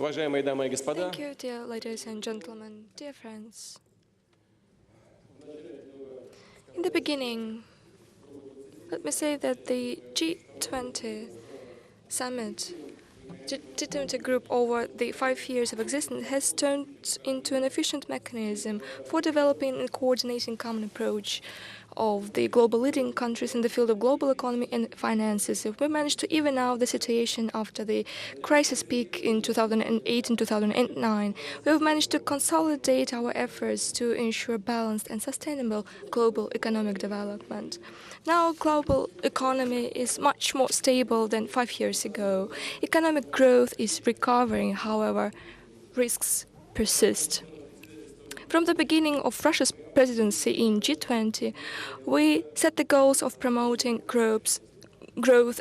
Уважаемые дамы и господа, Thank you, dear ladies and gentlemen, dear friends. In the beginning, let me say that the G20 summit, G20 group over the 5 years of existence has turned into an efficient mechanism for developing and coordinating common approach of the global leading countries in the field of global economy and finances. We managed to even out the situation after the crisis peak in 2008 and 2009. We have managed to consolidate our efforts to ensure balanced and sustainable global economic development. Now, global economy is much more stable than 5 years ago. Economic growth is recovering, however, risks persist. From the beginning of Russia's presidency in G20, we set the goals of promoting growth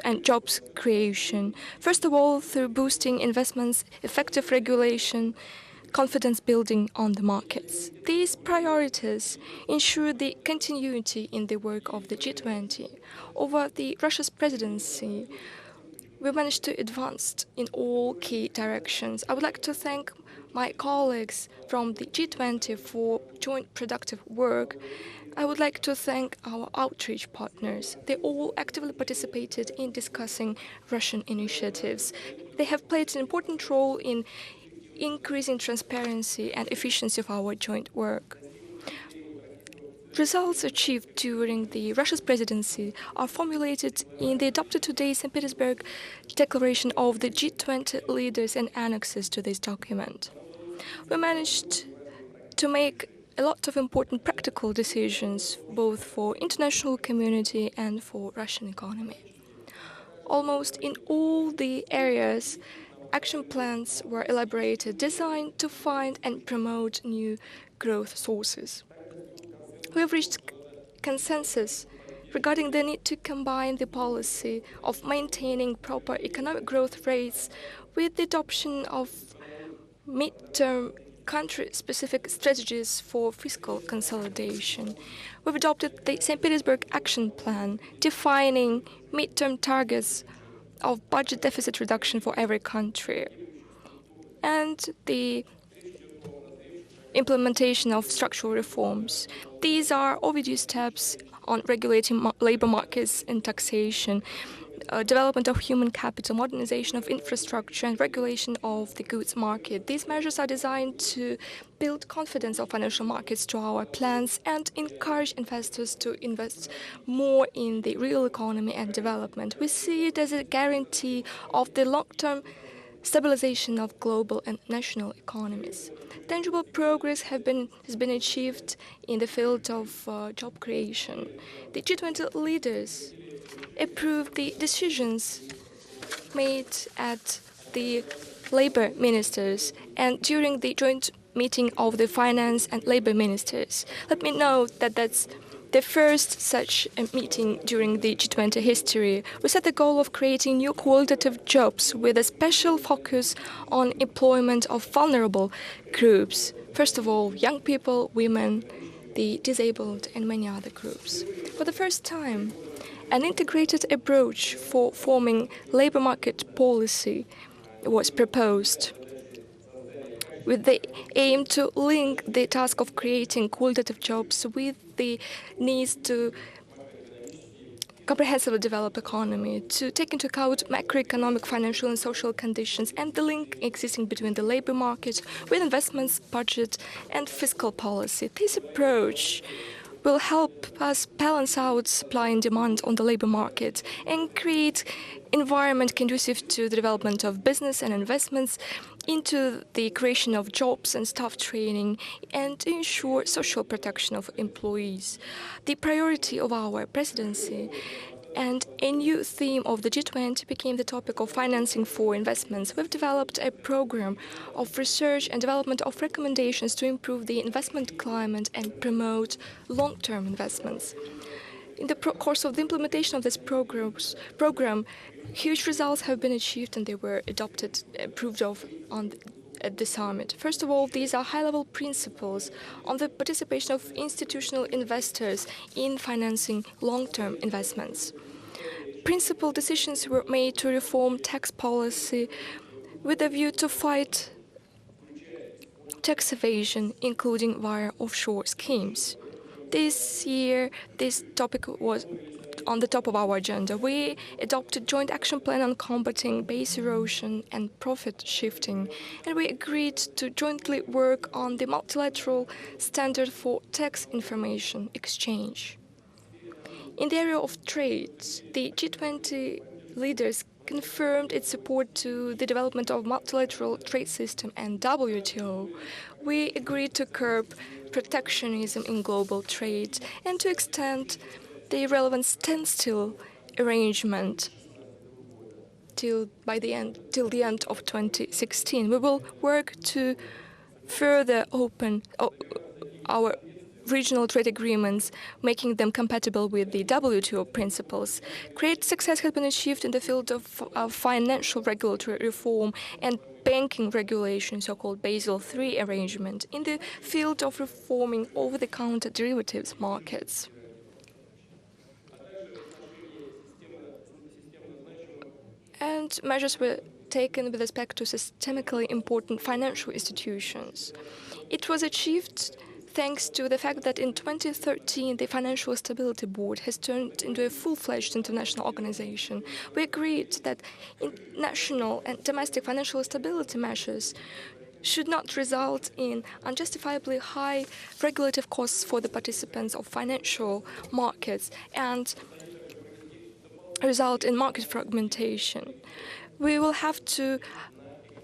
and jobs creation. First of all, through boosting investments, effective regulation, confidence building on the markets. These priorities ensure the continuity in the work of the G20. Over the Russia's presidency, we managed to advance in all key directions. I would like to thank my colleagues from the G20 for joint productive work. I would like to thank our outreach partners. They all actively participated in discussing Russian initiatives. They have played an important role in increasing transparency and efficiency of our joint work. Results achieved during the Russia's presidency are formulated in the adopted today St. Petersburg Declaration of the G20 leaders and annexes to this document. We managed to make a lot of important practical decisions, both for international community and for Russian economy. Almost in all the areas, action plans were elaborated, designed to find and promote new growth sources. We have reached consensus regarding the need to combine the policy of maintaining proper economic growth rates with the adoption of mid-term country-specific strategies for fiscal consolidation. We've adopted the St. Petersburg Action Plan, defining mid-term targets of budget deficit reduction for every country, and the implementation of structural reforms. These are overdue steps on regulating labor markets and taxation, development of human capital, modernization of infrastructure, and regulation of the goods market. These measures are designed to build confidence of financial markets to our plans and encourage investors to invest more in the real economy and development. We see it as a guarantee of the long-term stabilization of global and national economies. Tangible progress has been achieved in the field of job creation. The G20 leaders approved the decisions made at the labor ministers and during the joint meeting of the finance and labor ministers. Let me note that that's the first such meeting during the G20 history. We set the goal of creating new qualitative jobs with a special focus on employment of vulnerable groups. First of all, young people, women, the disabled, and many other groups. For the first time, an integrated approach for forming labor market policy was proposed, with the aim to link the task of creating qualitative jobs with the needs to comprehensively develop economy, to take into account macroeconomic, financial, and social conditions, and the link existing between the labor market with investments, budget, and fiscal policy. This approach will help us balance out supply and demand on the labor market and create environment conducive to the development of business and investments into the creation of jobs and staff training and to ensure social protection of employees. The priority of our presidency and a new theme of the G20 became the topic of financing for investments. We've developed a program of research and development of recommendations to improve the investment climate and promote long-term investments. In the course of the implementation of this program, huge results have been achieved and they were approved of at the summit. First of all, these are high-level principles on the participation of institutional investors in financing long-term investments. Principal decisions were made to reform tax policy, with a view to fight tax evasion, including via offshore schemes. This year, this topic was on the top of our agenda. We adopted joint action plan on combating base erosion and profit shifting, and we agreed to jointly work on the multilateral standard for tax information exchange. In the area of trade, the G20 leaders confirmed its support to the development of multilateral trade system and WTO. We agreed to curb protectionism in global trade and to extend the relevant standstill arrangement till the end of 2016. We will work to further open our regional trade agreements, making them compatible with the WTO principles. Great success has been achieved in the field of financial regulatory reform and banking regulation, so-called Basel III arrangement, in the field of reforming over-the-counter derivatives markets. And measures were taken with respect to systemically important financial institutions. It was achieved thanks to the fact that in 2013 the Financial Stability Board has turned into a full-fledged international organization. We agreed that national and domestic financial stability measures should not result in unjustifiably high regulative costs for the participants of financial markets and result in market fragmentation. We will have to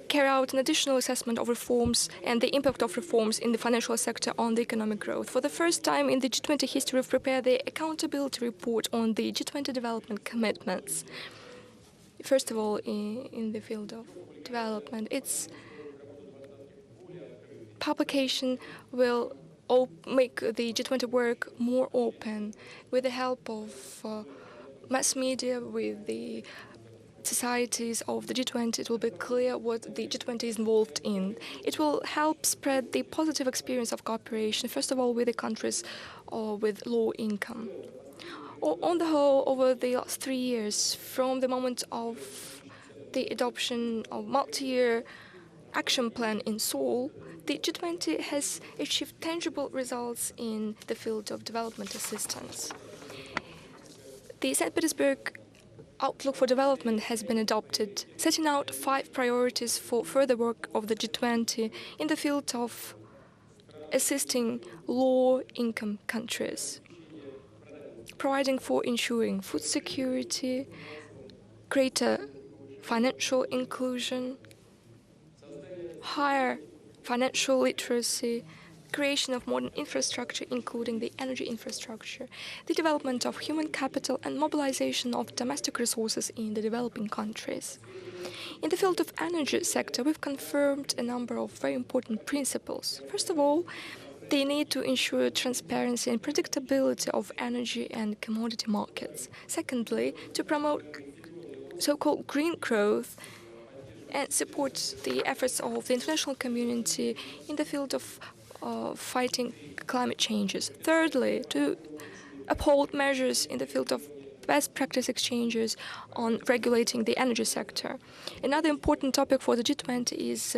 carry out an additional assessment of reforms and the impact of reforms in the financial sector on the economic growth. For the first time in the G20 history, we've prepared the accountability report on the G20 development commitments. First of all, in the field of development, its publication will make the G20 work more open with the help of mass media, with the societies of the G20. It will be clear what the G20 is involved in. It will help spread the positive experience of cooperation, first of all with the countries with low income. On the whole, over the last 3 years, from the moment of the adoption of multi-year action plan in Seoul, the G20 has achieved tangible results in the field of development assistance. The St. Petersburg Outlook for Development has been adopted, setting out 5 priorities for further work of the G20 in the field of assisting low-income countries, providing for ensuring food security, greater financial inclusion, higher financial literacy, creation of modern infrastructure, including the energy infrastructure, the development of human capital, and mobilization of domestic resources in the developing countries. In the field of energy sector, we've confirmed a number of very important principles. First of all, they need to ensure transparency and predictability of energy and commodity markets. Secondly, to promote so-called green growth and support the efforts of the international community in the field of fighting climate changes. Thirdly, to uphold measures in the field of best practice exchanges on regulating the energy sector. Another important topic for the G20 is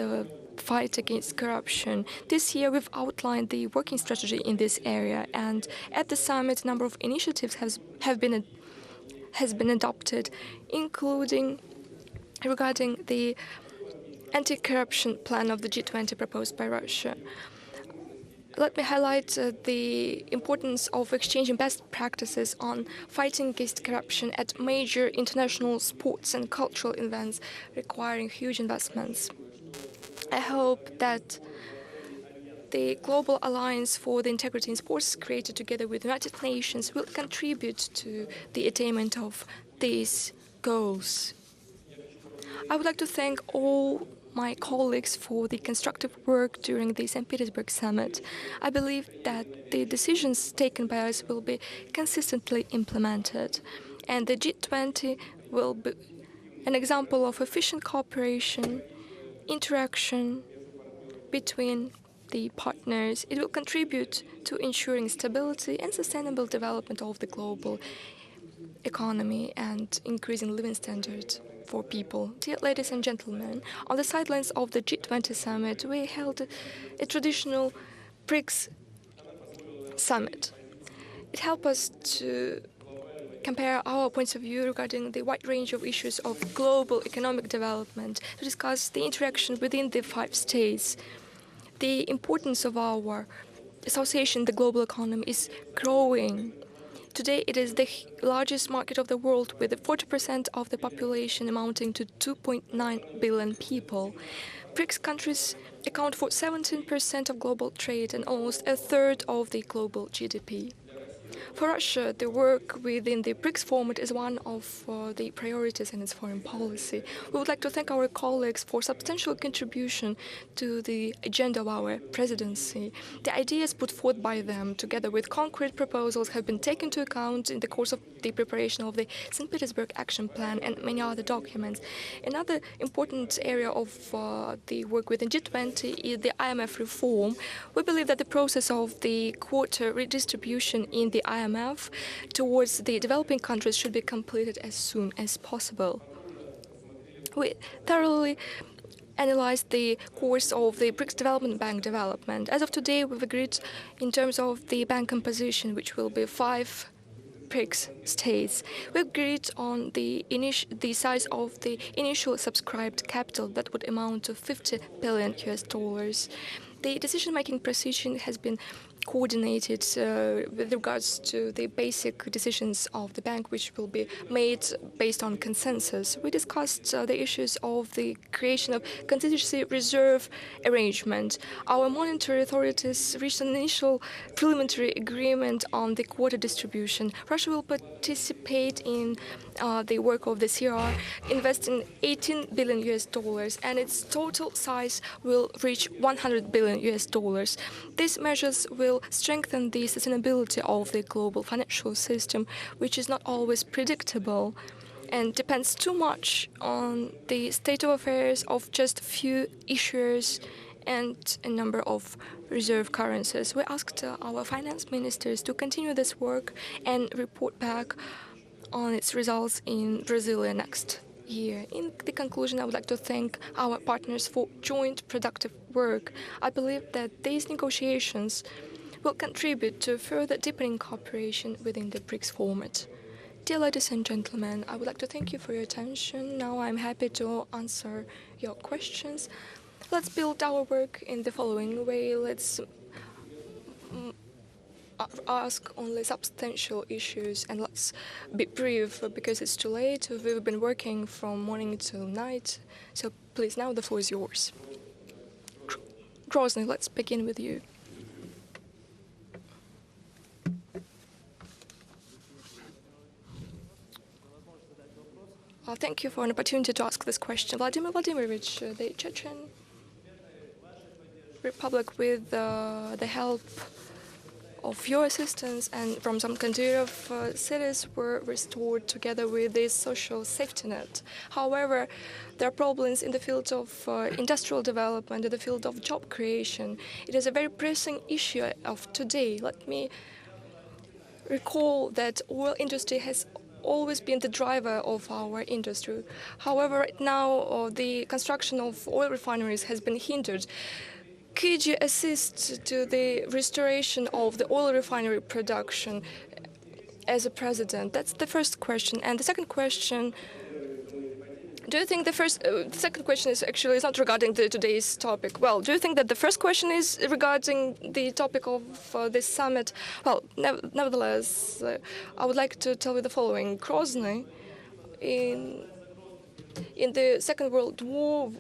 fight against corruption. This year we've outlined the working strategy in this area, and at the summit a number of initiatives has been adopted, including regarding the anti-corruption plan of the G20 proposed by Russia. Let me highlight the importance of exchanging best practices on fighting against corruption at major international sports and cultural events requiring huge investments. I hope that the Global Alliance for the Integrity in Sports, created together with the United Nations, will contribute to the attainment of these goals. I would like to thank all my colleagues for the constructive work during the St. Petersburg summit. I believe that the decisions taken by us will be consistently implemented, and the G20 will be an example of efficient cooperation, interaction between the partners. It will contribute to ensuring stability and sustainable development of the global economy and increasing living standards for people. Dear ladies and gentlemen, on the sidelines of the G20 summit, we held a traditional BRICS summit. It helped us to compare our points of view regarding the wide range of issues of global economic development, to discuss the interaction within the 5 states. The importance of our association in the global economy is growing. Today, it is the largest market of the world, with 40% of the population amounting to 2.9 billion people. BRICS countries account for 17% of global trade and almost a third of the global GDP. For Russia, the work within the BRICS format is one of the priorities in its foreign policy. We would like to thank our colleagues for substantial contribution to the agenda of our presidency. The ideas put forth by them, together with concrete proposals, have been taken into account in the course of the preparation of the St. Petersburg Action Plan and many other documents. Another important area of the work within G20 is the IMF reform. We believe that the process of the quota redistribution in the IMF towards the developing countries should be completed as soon as possible. We thoroughly analyzed the course of the BRICS Development Bank development. As of today, we've agreed in terms of the bank composition, which will be 5 BRICS states. We agreed on the size of the initial subscribed capital that would amount to $50 billion. The decision-making procedure has been coordinated with regards to the basic decisions of the bank, which will be made based on consensus. We discussed the issues of the creation of contingency reserve arrangement. Our monetary authorities reached an initial preliminary agreement on the quota distribution. Russia will participate in the work of the CR, investing $18 billion, and its total size will reach $100 billion. These measures will strengthen the sustainability of the global financial system, which is not always predictable and depends too much on the state of affairs of just few issuers and a number of reserve currencies. We asked our finance ministers to continue this work and report back on its results in Brazil next year. In the conclusion, I would like to thank our partners for joint productive work. I believe that these negotiations will contribute to further deepening cooperation within the BRICS format. Dear ladies and gentlemen, I would like to thank you for your attention. Now I'm happy to answer your questions. Let's build our work in the following way. Let's ask only substantial issues, and let's be brief because it's too late. We've been working from morning till night, so please, now the floor is yours. Grozny, let's begin with you. Thank you for an opportunity to ask this question. Vladimir Vladimirovich, the Chechen Republic, with the help of your assistance and from some Kadyrov cities, were restored together with this social safety net. However, there are problems in the field of industrial development, in the field of job creation. It is a very pressing issue of today. Let me recall that oil industry has always been the driver of our industry. However, right now the construction of oil refineries has been hindered. Could you assist to the restoration of the oil refinery production as a president? That's the first question. And the second question, do you think the second question is actually not regarding today's topic? Well, do you think that the first question is regarding the topic of this summit? Well, nevertheless, I would like to tell you the following. Grozny, in the Second World War,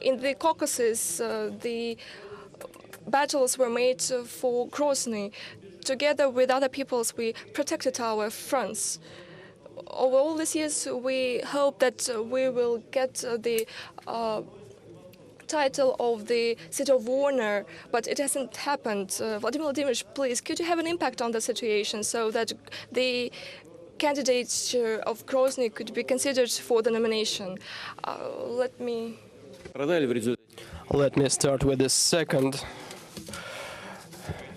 in the Caucasus, the battles were made for Grozny. Together with other peoples, we protected our fronts. Over all these years, we hope that we will get the title of the City of Honor, but it hasn't happened. Vladimir Vladimirovich, please, could you have an impact on the situation so that the candidature of Grozny could be considered for the nomination? Let me start with the second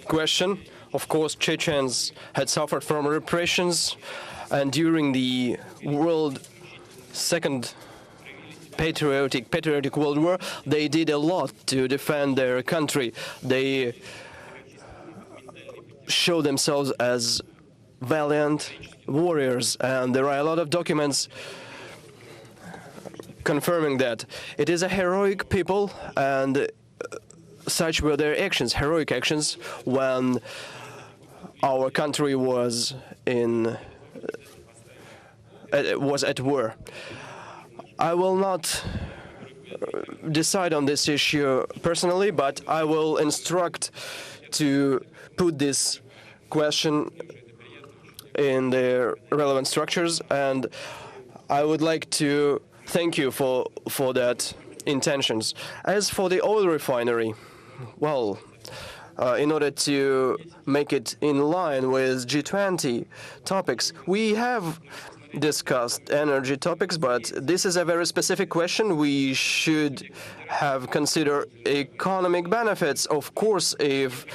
question. Of course, Chechens had suffered from repressions, and during the Second patriotic World War, they did a lot to defend their country. They show themselves as valiant warriors, and there are a lot of documents confirming that. It is a heroic people, and such were their actions, heroic actions, when our country was at war. I will not decide on this issue personally, but I will instruct to put this question in the relevant structures, and I would like to thank you for that intentions. As for the oil refinery, well, in order to make it in line with G20 topics, we have discussed energy topics, but this is a very specific question. We should have considered economic benefits. Of course, if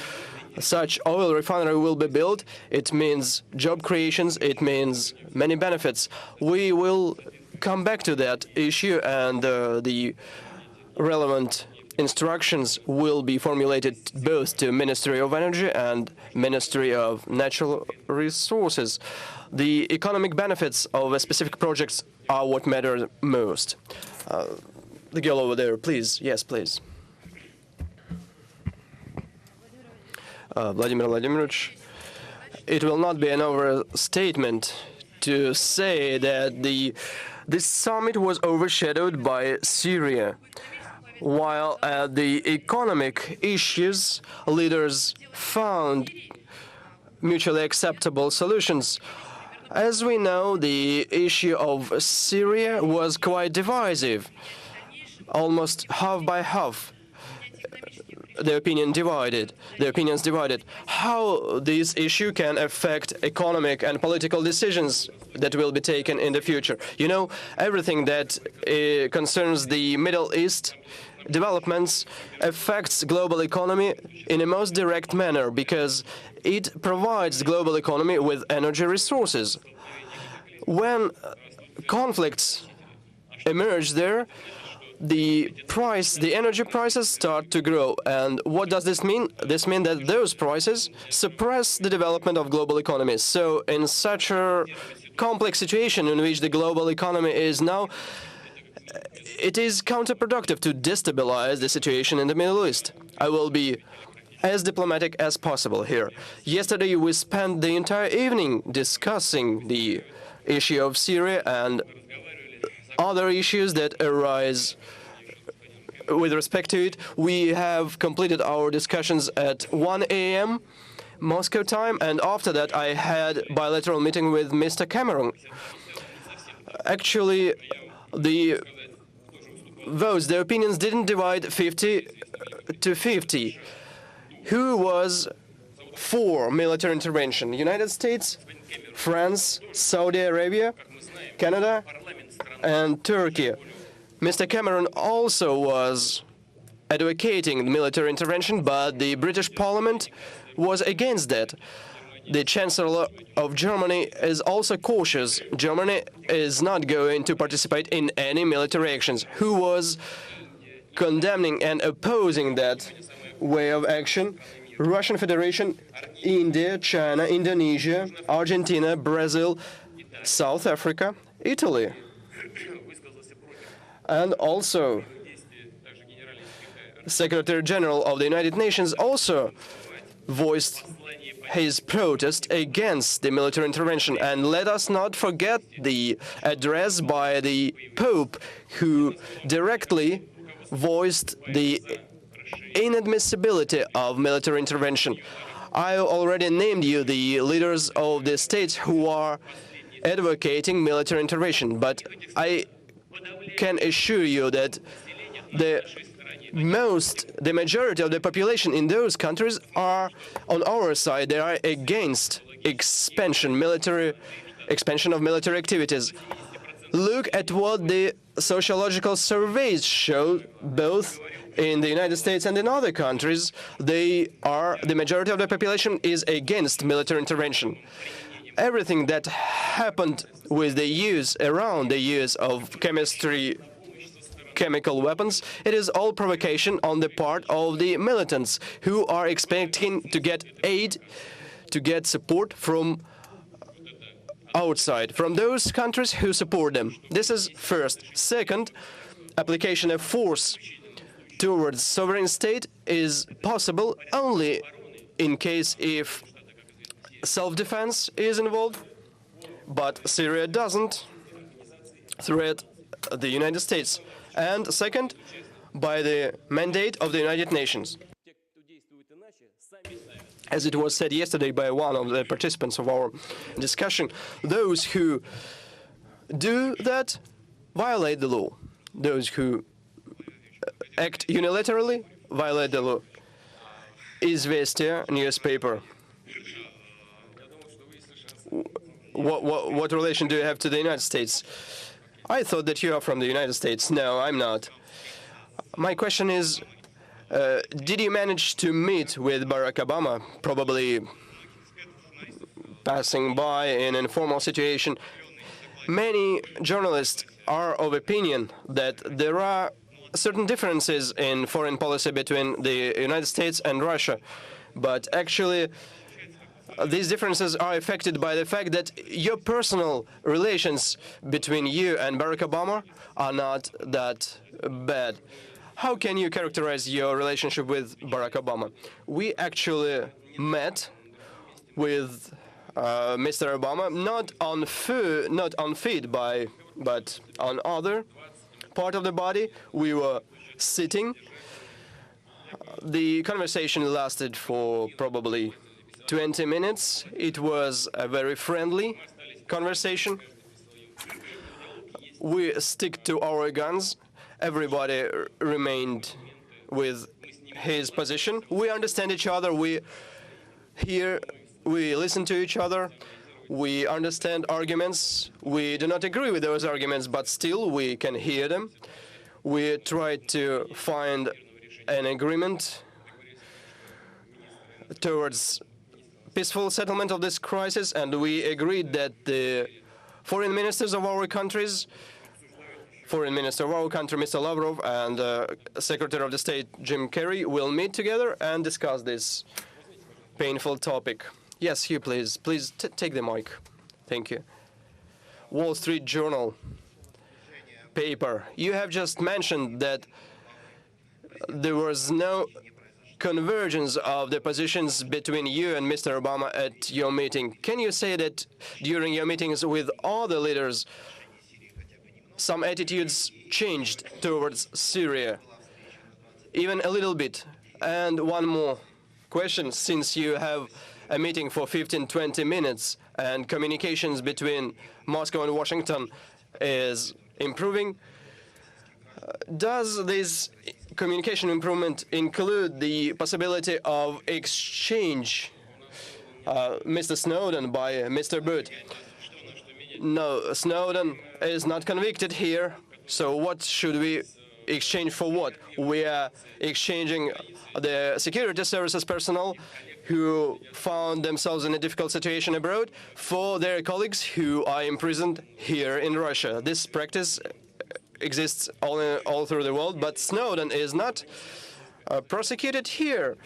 such oil refinery will be built, it means job creations, it means many benefits. We will come back to that issue, and the relevant instructions will be formulated both to Ministry of Energy and Ministry of Natural Resources. The economic benefits of a specific projects are what matter most. The girl over there, please. Yes, please. Vladimir Vladimirovich, it will not be an overstatement to say that this summit was overshadowed by Syria, while at the economic issues, leaders found mutually acceptable solutions. As we know, the issue of Syria was quite divisive, almost half by half. The opinions divided. How this issue can affect economic and political decisions that will be taken in the future. You know, everything that concerns the Middle East developments affects global economy in a most direct manner, because it provides the global economy with energy resources. When conflicts emerge there, the energy prices start to grow. And what does this mean? This means that those prices suppress the development of global economy. So in such a complex situation in which the global economy is now, it is counterproductive to destabilize the situation in the Middle East. I will be as diplomatic as possible here. Yesterday we spent the entire evening discussing the issue of Syria and other issues that arise with respect to it. We have completed our discussions at 1 a.m. Moscow time, and after that I had bilateral meeting with Mr. Cameron. Actually, the votes, the opinions didn't divide 50 to 50. Who was for military intervention? United States, France, Saudi Arabia, Canada, and Turkey. Mr. Cameron also was advocating military intervention, but the British Parliament was against that. The Chancellor of Germany is also cautious. Germany is not going to participate in any military actions. Who was condemning and opposing that way of action? Russian Federation, India, China, Indonesia, Argentina, Brazil, South Africa, Italy. And also, Secretary General of the United Nations also voiced his protest against the military intervention. And let us not forget the address by the Pope, who directly voiced the inadmissibility of military intervention. I already named you the leaders of the states who are advocating military intervention, but I can assure you that the majority of the population in those countries are on our side. They are against expansion of military activities. Look at what the sociological surveys show, both in the United States and in other countries. The majority of the population is against military intervention. Everything that happened with the use of chemistry chemical weapons. It is all provocation on the part of the militants who are expecting to get aid, to get support from outside, from those countries who support them. This is first. Second, application of force towards sovereign state is possible only in case if self-defense is involved, but Syria doesn't threat the United States. And second, by the mandate of the United Nations. As it was said yesterday by one of the participants of our discussion, those who do that violate the law. Those who act unilaterally violate the law. Izvestia newspaper. What relation do you have to the United States? I thought that you are from the United States. No, I'm not. My question is, did you manage to meet with Barack Obama, probably passing by in an informal situation? Many journalists are of opinion that there are certain differences in foreign policy between the United States and Russia, but actually these differences are affected by the fact that your personal relations between you and Barack Obama are not that bad. How can you characterize your relationship with Barack Obama? We actually met with Mr. Obama not on feet, but on other part of the body. We were sitting. The conversation lasted for probably 20 minutes. It was a very friendly conversation. We stick to our guns. Everybody remained with his position. We understand each other. We listen to each other. We understand arguments. We do not agree with those arguments, but still we can hear them. We try to find an agreement towards peaceful settlement of this crisis, and we agreed that the foreign ministers of our countries, Foreign Minister of our country, Mr. Lavrov, and Secretary of the State, Jim Kerry, will meet together and discuss this painful topic. Yes, Hugh, please. Please take the mic. Thank you. Wall Street Journal paper. You have just mentioned that there was no convergence of the positions between you and Mr. Obama at your meeting. Can you say that during your meetings with other leaders, some attitudes changed towards Syria, even a little bit? And one more question, since you have a meeting for 15-20 minutes and communications between Moscow and Washington is improving, does this communication improvement include the possibility of exchange Mr. Snowden by Mr. Booth? No, Snowden is not convicted here, so what should we exchange for what? We are exchanging the security services personnel who found themselves in a difficult situation abroad for their colleagues who are imprisoned here in Russia. This practice exists all through the world, but Snowden is not prosecuted here.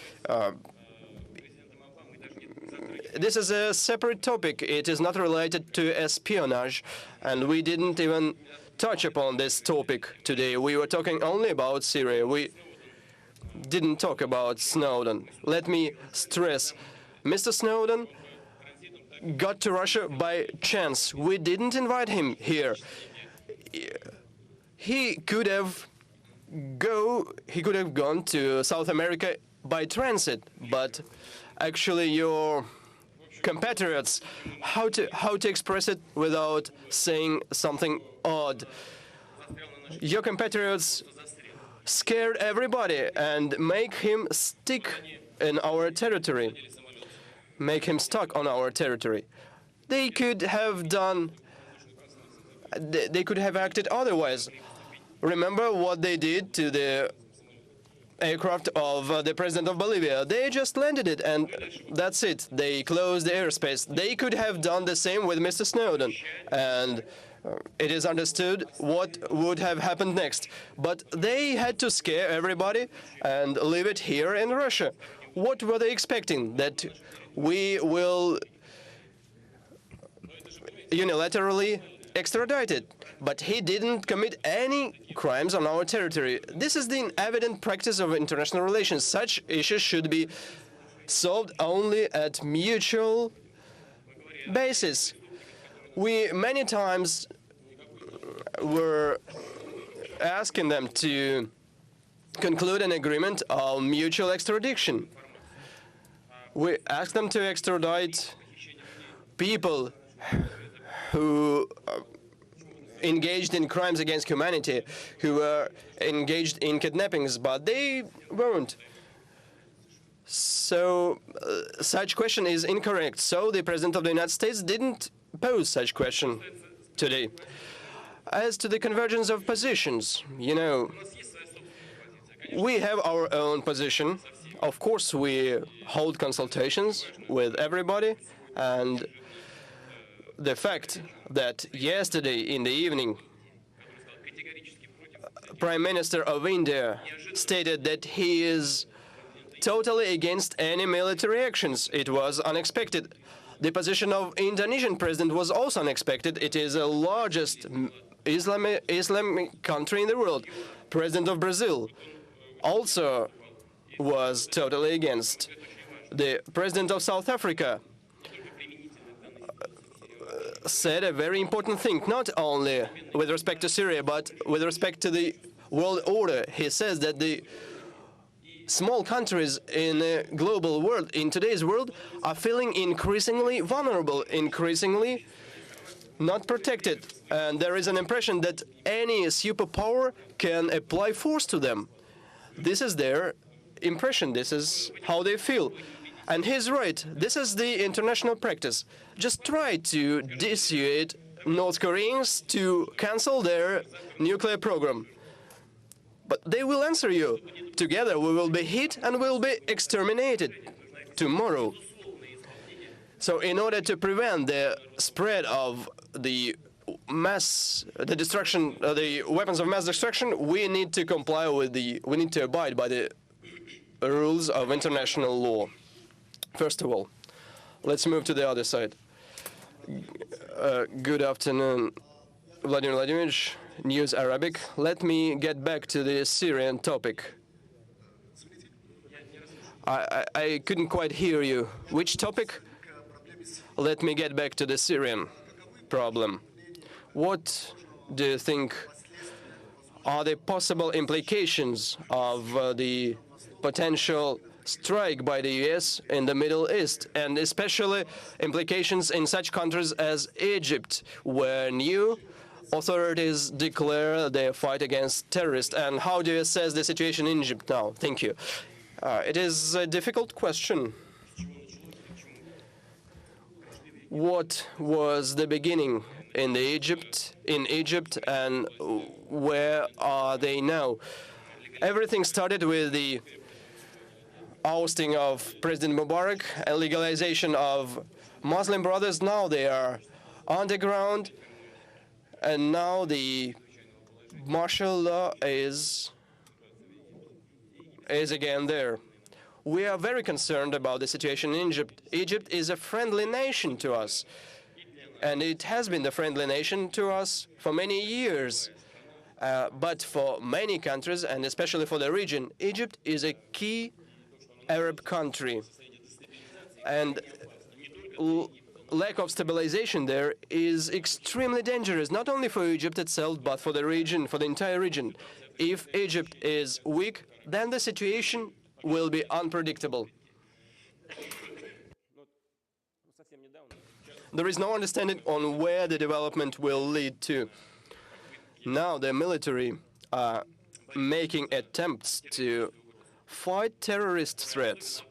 This is a separate topic. It is not related to espionage, and we didn't even touch upon this topic today. We were talking only about Syria. We didn't talk about Snowden. Let me stress, Mr. Snowden got to Russia by chance. We didn't invite him here. He could have gone to South America by transit, but actually your compatriots, how to express it without saying something odd? Your compatriots scared everybody and make him stick in our territory, make him stuck on our territory. They could have acted otherwise. Remember what they did to the aircraft of the president of Bolivia. They just landed it, and that's it. They closed the airspace. They could have done the same with Mr. Snowden and it is understood what would have happened next. But they had to scare everybody and leave it here in Russia. What were they expecting? That we will unilaterally extradite it? But he didn't commit any crimes on our territory. This is the evident practice of international relations. Such issues should be solved only at mutual basis. We many times were asking them to conclude an agreement on mutual extradition. We asked them to extradite people who engaged in crimes against humanity, who were engaged in kidnappings, but they weren't. So such question is incorrect. So the President of the United States didn't pose such question today. As to the convergence of positions, we have our own position. Of course, we hold consultations with everybody, and the fact that yesterday in the evening, Prime Minister of India stated that he is totally against any military actions. It was unexpected. The position of Indonesian president was also unexpected. It is the largest Islamic country in the world. President of Brazil also was totally against. The president of South Africa said a very important thing, not only with respect to Syria, but with respect to the world order. He says that the small countries in the global world, in today's world, are feeling increasingly vulnerable, increasingly not protected. And there is an impression that any superpower can apply force to them. This is their impression. This is how they feel. And he's right. This is the international practice. Just try to dissuade North Koreans to cancel their nuclear program. But they will answer you. Together we will be hit and will be exterminated tomorrow. So in order to prevent the spread of the destruction, the weapons of mass destruction, we need to comply with we need to abide by the rules of international law. First of all, let's move to the other side. Good afternoon, Vladimir Vladimirovich, News Arabic. Let me get back to the Syrian topic. I couldn't quite hear you. Which topic? Let me get back to the Syrian problem. What do you think are the possible implications of the potential strike by the US in the Middle East, and especially implications in such countries as Egypt, where new authorities declare their fight against terrorists? And how do you assess the situation in Egypt now? Thank you. It is a difficult question. What was the beginning in Egypt, and where are they now? Everything started with the ousting of President Mubarak and legalization of Muslim brothers. Now they are underground, and now the martial law is again there. We are very concerned about the situation in Egypt. Egypt is a friendly nation to us, and it has been the friendly nation to us for many years. But for many countries, and especially for the region, Egypt is a key Arab country, and lack of stabilization there is extremely dangerous, not only for Egypt itself, but for the region, for the entire region. If Egypt is weak, then the situation will be unpredictable. There is no understanding on where the development will lead to. Now the military are making attempts to fight terrorist threats,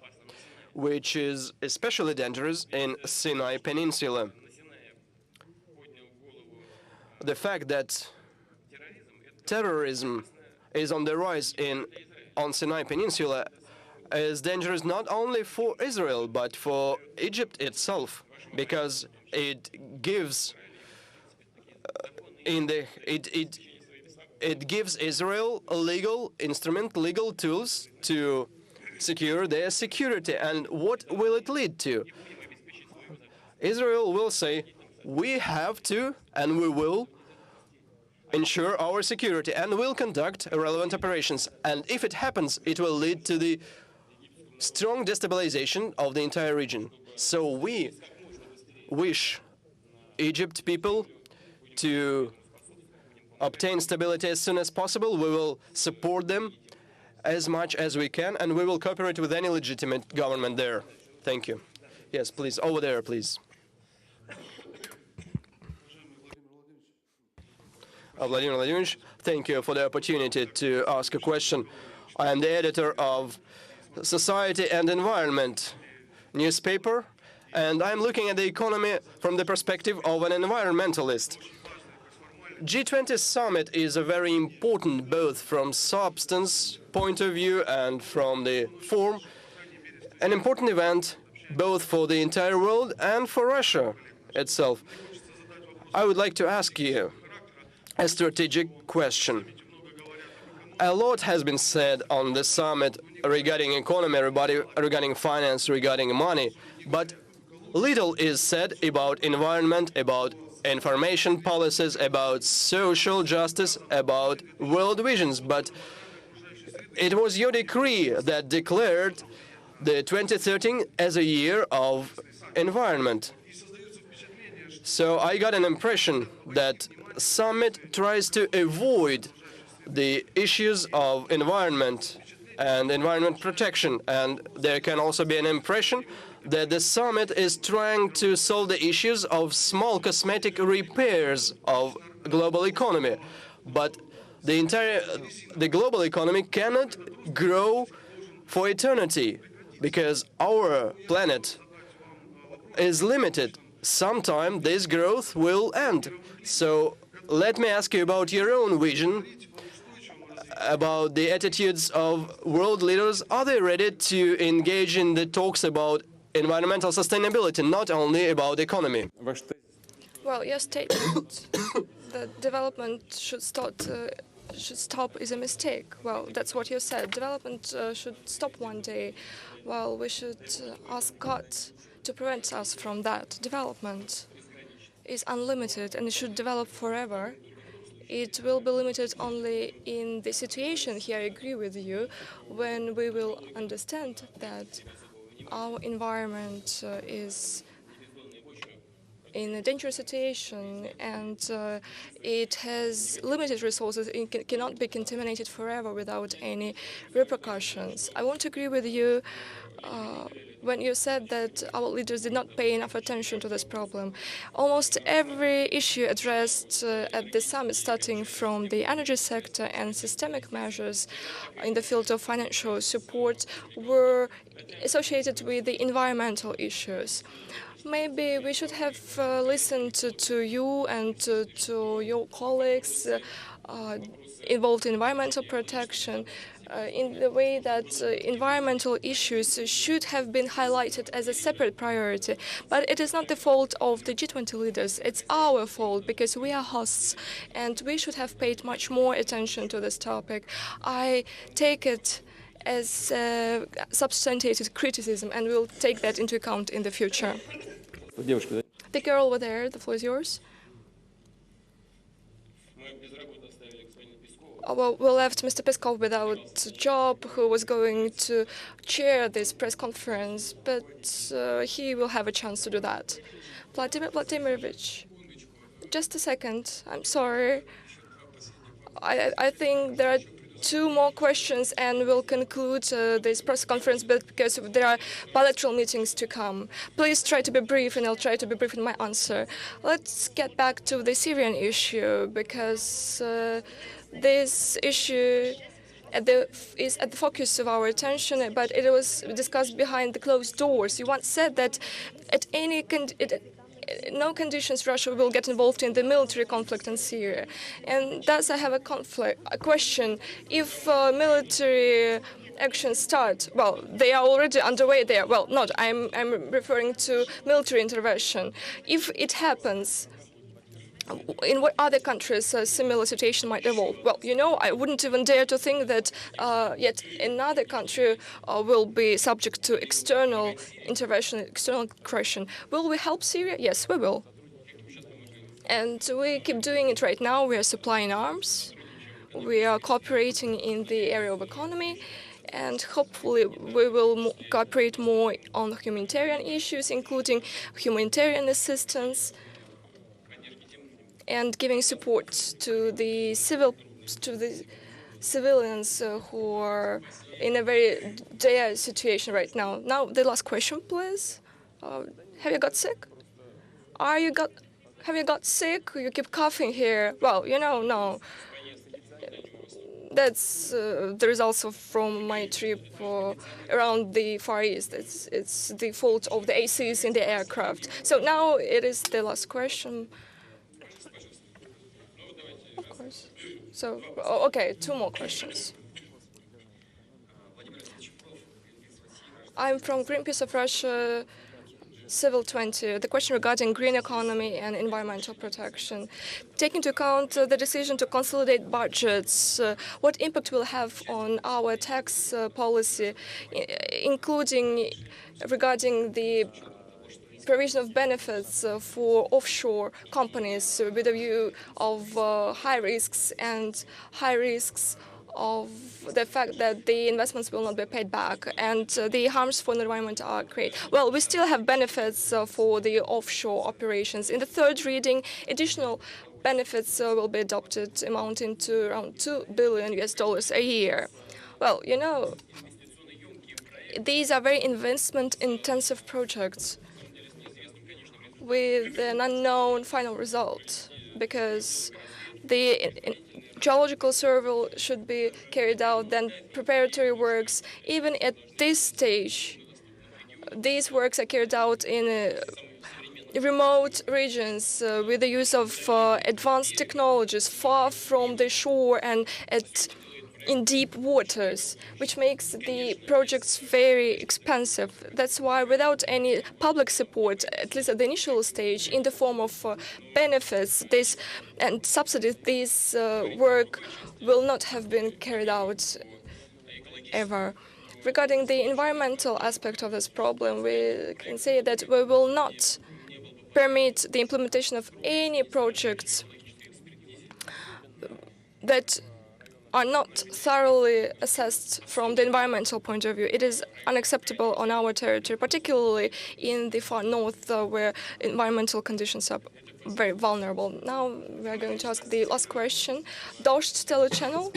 which is especially dangerous in Sinai Peninsula. The fact that terrorism is on the rise on Sinai Peninsula is dangerous not only for Israel, but for Egypt itself, because it gives it gives Israel a legal instrument, legal tools to secure their security. And what will it lead to? Israel will say, we have to and we will ensure our security and will conduct relevant operations. And if it happens, it will lead to the strong destabilization of the entire region. So we wish Egypt people to obtain stability as soon as possible. We will support them as much as we can, and we will cooperate with any legitimate government there. Thank you. Yes, please, over there, please. Vladimir Vladimirovich, thank you for the opportunity to ask a question. I am the editor of Society and Environment newspaper, and I'm looking at the economy from the perspective of an environmentalist. G20 summit is a very important, both from substance point of view and from the form, an important event both for the entire world and for Russia itself. I would like to ask you a strategic question. A lot has been said on the summit regarding economy, regarding finance, regarding money, but little is said about environment, about information policies, about social justice, about world visions. But it was your decree that declared the 2013 as a year of environment. So I got an impression that summit tries to avoid the issues of environment and environment protection, and there can also be an impression that the summit is trying to solve the issues of small cosmetic repairs of global economy. But the global economy cannot grow for eternity because our planet is limited. Sometime this growth will end. So let me ask you about your own vision, about the attitudes of world leaders. Are they ready to engage in the talks about environmental sustainability, not only about economy? Well, your statement that development should stop is a mistake. Well, that's what you said. Development should stop one day. Well, we should ask God to prevent us from that. Development is unlimited and it should develop forever. It will be limited only in the situation, here I agree with you, when we will understand that our environment is in a dangerous situation and it has limited resources. It cannot be contaminated forever without any repercussions. I won't agree with you when you said that our leaders did not pay enough attention to this problem. Almost every issue addressed at the summit, starting from the energy sector and systemic measures in the field of financial support, were associated with the environmental issues. Maybe we should have listened to you and to your colleagues involved in environmental protection in the way that environmental issues should have been highlighted as a separate priority. But it is not the fault of the G20 leaders. It's our fault because we are hosts and we should have paid much more attention to this topic. I take it as substantiated criticism and we'll take that into account in the future. The girl over there, the floor is yours. Well, we left Mr. Peskov without a job, who was going to chair this press conference, but he will have a chance to do that. Vladimir Vladimirovich, just a second. I'm sorry. I think there are two more questions and we'll conclude this press conference, but because there are bilateral meetings to come. Please try to be brief and I'll try to be brief in my answer. Let's get back to the Syrian issue because this issue is at the focus of our attention, but it was discussed behind the closed doors. You once said that at no conditions Russia will get involved in the military conflict in Syria. And thus I have a question. If military actions start, well, they are already underway there. Well, not, I'm referring to military intervention. If it happens, in what other countries a similar situation might evolve? Well, you know, I wouldn't even dare to think that yet another country will be subject to external intervention, external aggression. Will we help Syria? Yes, we will. And we keep doing it right now. We are supplying arms. We are cooperating in the area of economy. And hopefully we will cooperate more on humanitarian issues, including humanitarian assistance and giving support to the civilians who are in a very dire situation right now. Now, the last question, please. Have you got sick? Have you got sick? You keep coughing here. Well, you know, no. That's the result from my trip around the Far East. It's the fault of the ACs in the aircraft. So now it is the last question. Of course. So, okay, 2 more questions. I'm from Greenpeace of Russia, Civil 20. The question regarding green economy and environmental protection. Taking into account the decision to consolidate budgets, what impact will have on our tax policy, including regarding the provision of benefits for offshore companies with a view of high risks of the fact that the investments will not be paid back and the harms for the environment are great. Well, we still have benefits for the offshore operations. In the 3rd reading, additional benefits will be adopted amounting to around $2 billion a year. Well, you know, these are very investment-intensive projects with an unknown final result because the geological survey should be carried out, then preparatory works. Even at this stage, these works are carried out in remote regions with the use of advanced technologies far from the shore and in deep waters, which makes the projects very expensive. That's why without any public support, at least at the initial stage, in the form of benefits and subsidies, this work will not have been carried out ever. Regarding the environmental aspect of this problem, we can say that we will not permit the implementation of any projects that are not thoroughly assessed from the environmental point of view. It is unacceptable on our territory, particularly in the far north, where environmental conditions are very vulnerable. Now we are going to ask the last question. Dost telechannel.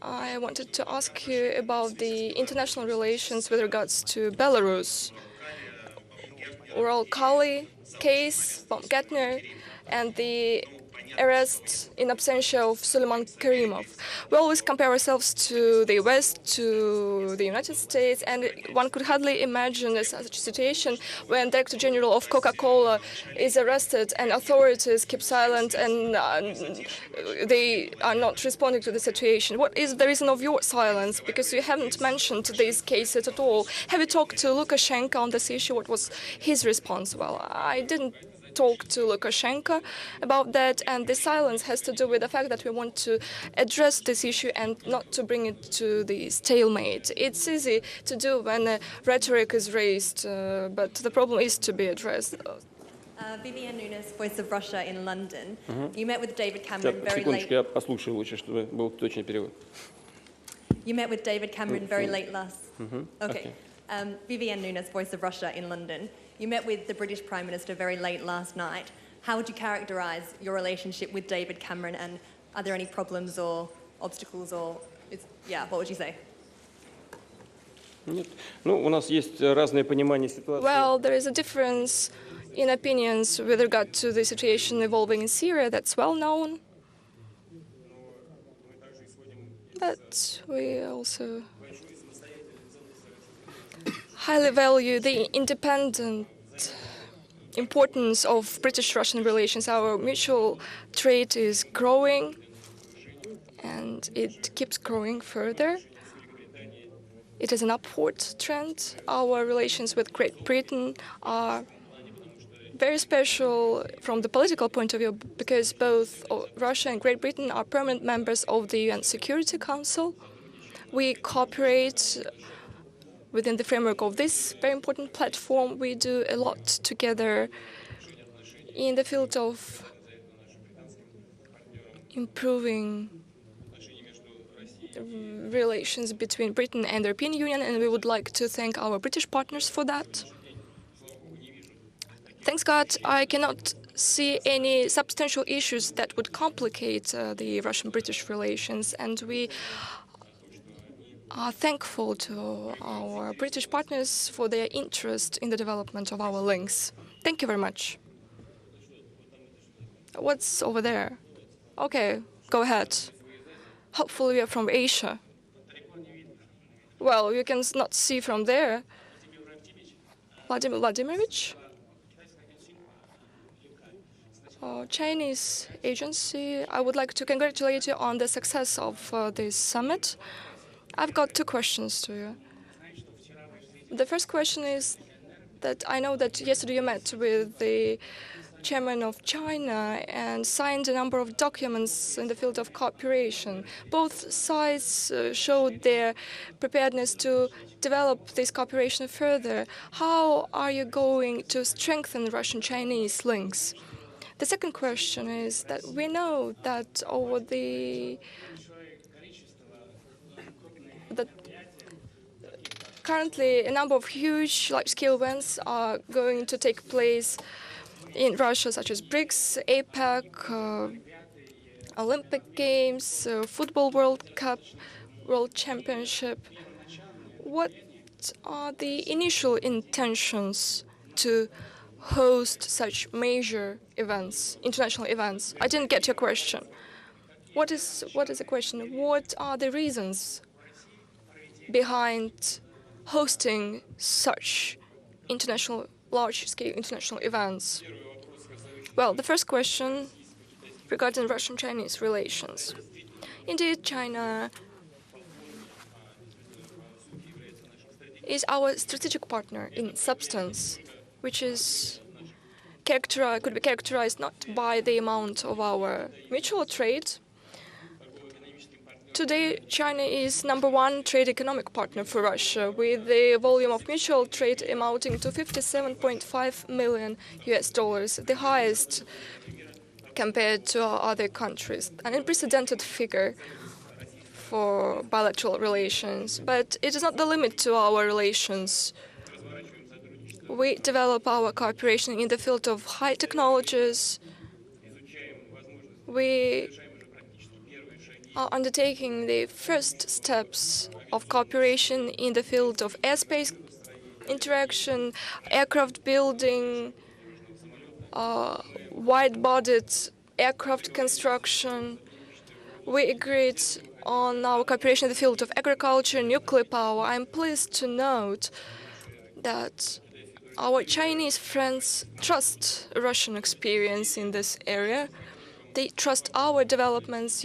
I wanted to ask you about the international relations with regards to Belarus. Ural-Kali case, Baumgartner, and the arrest in absentia of Suleiman Karimov. We always compare ourselves to the West, to the United States, and one could hardly imagine such a situation when Director General of Coca-Cola is arrested and authorities keep silent and they are not responding to the situation. What is the reason of your silence? Because you haven't mentioned these cases at all. Have you talked to Lukashenko on this issue? What was his response? Well, I didn't talk to Lukashenko about that, and the silence has to do with the fact that we want to address this issue and not to bring it to the stalemate. It's easy to do when rhetoric is raised, but the problem is to be addressed. Vivian Nunes, Voice of Russia in London. You met with David Cameron very late. Я послушаю лучше, чтобы был точный перевод. You met with David Cameron very late last. Okay. Vivian Nunes, Voice of Russia in London. You met with the British Prime Minister very late last night. How would you characterise your relationship with David Cameron, and are there any problems or obstacles, or what would you say? Нет. Ну, у нас есть разное понимание ситуации. Well, there is a difference in opinions with regard to the situation evolving in Syria. That's well known. But we also highly value the independent importance of British-Russian relations. Our mutual trade is growing, and it keeps growing further. It is an upward trend. Our relations with Great Britain are very special from the political point of view because both Russia and Great Britain are permanent members of the UN Security Council. We cooperate within the framework of this very important platform. We do a lot together in the field of improving relations between Britain and the European Union, and we would like to thank our British partners for that. Thanks God, I cannot see any substantial issues that would complicate the Russian-British relations, and we are thankful to our British partners for their interest in the development of our links. Thank you very much. What's over there? Okay, go ahead. Hopefully you're from Asia. Well, you can not see from there. Vladimir Vladimirovich? Chinese agency, I would like to congratulate you on the success of this summit. I've got two questions to you. The first question is that I know that yesterday you met with the chairman of China and signed a number of documents in the field of cooperation. Both sides showed their preparedness to develop this cooperation further. How are you going to strengthen Russian-Chinese links? The second question is that we know that over that currently a number of huge large-scale events are going to take place in Russia, such as BRICS, APEC, Olympic Games, Football World Cup, World Championship. What are the initial intentions to host such major events, international events? I didn't get your question. What is the question? What are the reasons behind hosting such large-scale international events? Well, the first question regarding Russian-Chinese relations. Indeed, China is our strategic partner in substance, which is could be characterized not by the amount of our mutual trade. Today, China is #1 trade economic partner for Russia, with the volume of mutual trade amounting to $57.5 million, the highest compared to other countries, an unprecedented figure for bilateral relations. But it is not the limit to our relations. We develop our cooperation in the field of high technologies. We are undertaking the first steps of cooperation in the field of airspace interaction, aircraft building, wide-bodied aircraft construction. We agreed on our cooperation in the field of agriculture, nuclear power. I'm pleased to note that our Chinese friends trust Russian experience in this area. They trust our developments.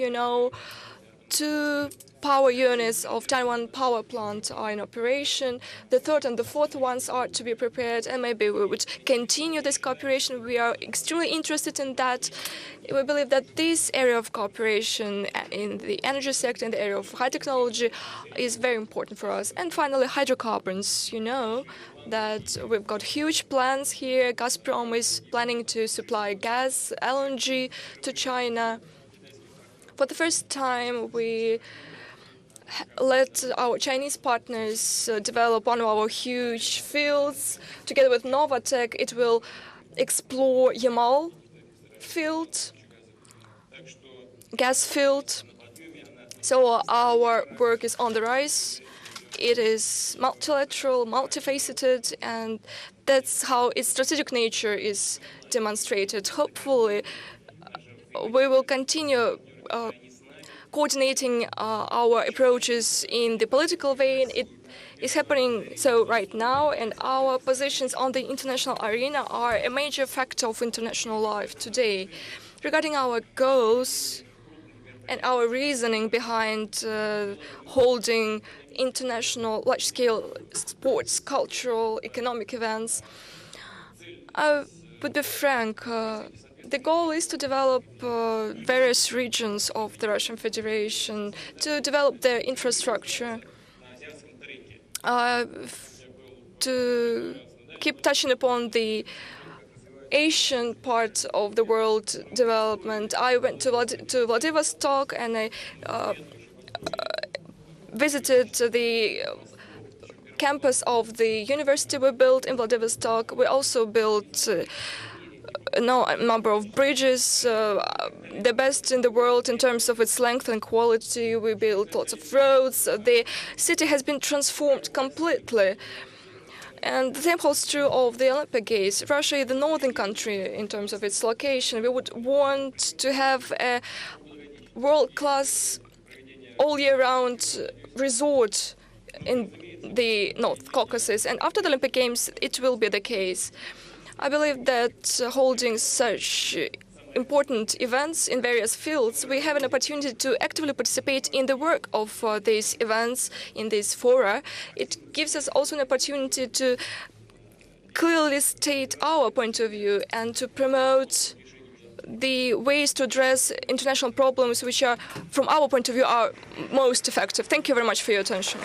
2 power units of Taiwan power plant are in operation. The third and the fourth ones are to be prepared, and maybe we would continue this cooperation. We are extremely interested in that. We believe that this area of cooperation in the energy sector, in the area of high technology, is very important for us. And finally, hydrocarbons. You know that we've got huge plans here. Gazprom is planning to supply gas, LNG, to China. For the first time, we let our Chinese partners develop one of our huge fields. Together with Novatech, it will explore Yamal field, gas field. So our work is on the rise. It is multilateral, multifaceted, and that's how its strategic nature is demonstrated. Hopefully, we will continue coordinating our approaches in the political vein. It is happening so right now, and our positions on the international arena are a major factor of international life today. Regarding our goals and our reasoning behind holding international large-scale sports, cultural, economic events, would be frank. The goal is to develop various regions of the Russian Federation, to develop their infrastructure, to keep touching upon the Asian part of the world development. I went to Vladivostok and I visited the campus of the university we built in Vladivostok. We also built a number of bridges, the best in the world in terms of its length and quality. We built lots of roads. The city has been transformed completely. And the same holds true of the Olympic Games. Russia is the northern country in terms of its location. We would want to have a world-class, all-year-round resort in the North Caucasus. And after the Olympic Games, it will be the case. I believe that holding such important events in various fields, we have an opportunity to actively participate in the work of these events, in these fora. It gives us also an opportunity to clearly state our point of view and to promote the ways to address international problems which are, from our point of view, are most effective. Thank you very much for your attention.